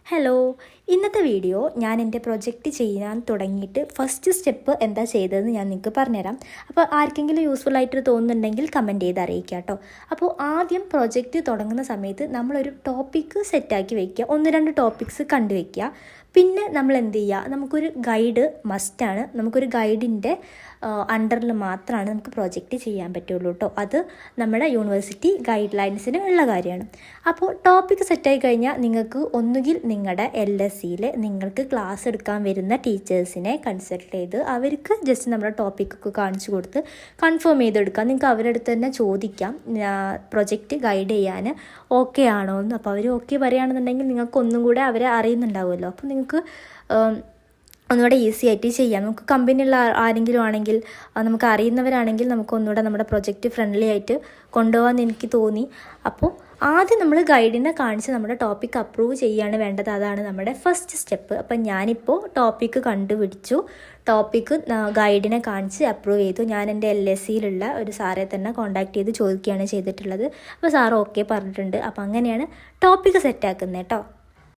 Hello, ഇന്നത്തെ video ഞാൻ എൻ്റെ പ്രൊജക്റ്റ് ചെയ്യാൻ തുടങ്ങിയിട്ട് ഫസ്റ്റ് സ്റ്റെപ്പ് എന്താ ചെയ്തതെന്ന് ഞാൻ നിങ്ങൾക്ക് പറഞ്ഞുതരാം. അപ്പോൾ ആർക്കെങ്കിലും യൂസ്ഫുൾ ആയിട്ട് തോന്നുന്നുണ്ടെങ്കിൽ കമൻറ്റ് ചെയ്ത് അറിയിക്കുക കേട്ടോ. അപ്പോൾ ആദ്യം പ്രൊജക്റ്റ് തുടങ്ങുന്ന സമയത്ത് നമ്മളൊരു ടോപ്പിക്ക് സെറ്റാക്കി വയ്ക്കുക, 1-2 ടോപ്പിക്സ് കണ്ടു വയ്ക്കുക. പിന്നെ നമ്മൾ എന്ത് ചെയ്യുക, നമുക്കൊരു ഗൈഡ് മസ്റ്റാണ്. നമുക്കൊരു ഗൈഡിൻ്റെ അണ്ടറിൽ മാത്രമാണ് നമുക്ക് പ്രൊജക്റ്റ് ചെയ്യാൻ പറ്റുള്ളൂ കേട്ടോ. അത് നമ്മുടെ യൂണിവേഴ്സിറ്റി ഗൈഡ് ലൈൻസിന് ഉള്ള കാര്യമാണ്. അപ്പോൾ ടോപ്പിക്ക് സെറ്റായി കഴിഞ്ഞാൽ നിങ്ങൾക്ക് ഒന്നുകിൽ നിങ്ങളുടെ LSCയിൽ നിങ്ങൾക്ക് ക്ലാസ് എടുക്കാൻ വരുന്ന ടീച്ചേഴ്സിനെ കൺസൾട്ട് ചെയ്ത് അവർക്ക് ജസ്റ്റ് നമ്മുടെ ടോപ്പിക്കൊക്കെ കാണിച്ചു കൊടുത്ത് കൺഫേം ചെയ്തെടുക്കാം. നിങ്ങൾക്ക് അവരുടെ അടുത്ത് തന്നെ ചോദിക്കാം പ്രൊജക്റ്റ് ഗൈഡ് ചെയ്യാൻ ഓക്കെ ആണോ എന്ന്. അപ്പോൾ അവർ ഓക്കെ പറയുകയാണെന്നുണ്ടെങ്കിൽ നിങ്ങൾക്ക് ഒന്നും കൂടെ അവരെ അറിയുന്നുണ്ടാവുമല്ലോ. അപ്പോൾ നിങ്ങൾക്ക് ഒന്നുകൂടെ ഈസി ആയിട്ട് ചെയ്യാം. നമുക്ക് കമ്പനിയുള്ള ആരെങ്കിലും ആണെങ്കിൽ, നമുക്ക് അറിയുന്നവരാണെങ്കിൽ നമുക്ക് ഒന്നുകൂടെ നമ്മുടെ പ്രൊജക്റ്റ് ഫ്രണ്ട്ലി ആയിട്ട് കൊണ്ടുപോകാമെന്ന് എനിക്ക് തോന്നി. അപ്പോൾ ആദ്യം നമ്മൾ ഗൈഡിനെ കാണിച്ച് നമ്മുടെ ടോപ്പിക്ക് അപ്രൂവ് ചെയ്യുകയാണ് വേണ്ടത്. അതാണ് നമ്മുടെ ഫസ്റ്റ് സ്റ്റെപ്പ്. അപ്പം ഞാനിപ്പോൾ ടോപ്പിക്ക് കണ്ടുപിടിച്ചു, ടോപ്പിക്ക് ഗൈഡിനെ കാണിച്ച് അപ്രൂവ് ചെയ്തു. ഞാൻ എൻ്റെ LSCയിലുള്ള ഒരു സാറെ തന്നെ കോൺടാക്ട് ചെയ്ത് ചോദിക്കുകയാണ് ചെയ്തിട്ടുള്ളത്. അപ്പോൾ സാർ ഓക്കെ പറഞ്ഞിട്ടുണ്ട്. അപ്പോൾ അങ്ങനെയാണ് ടോപ്പിക്ക് സെറ്റാക്കുന്നത് കേട്ടോ.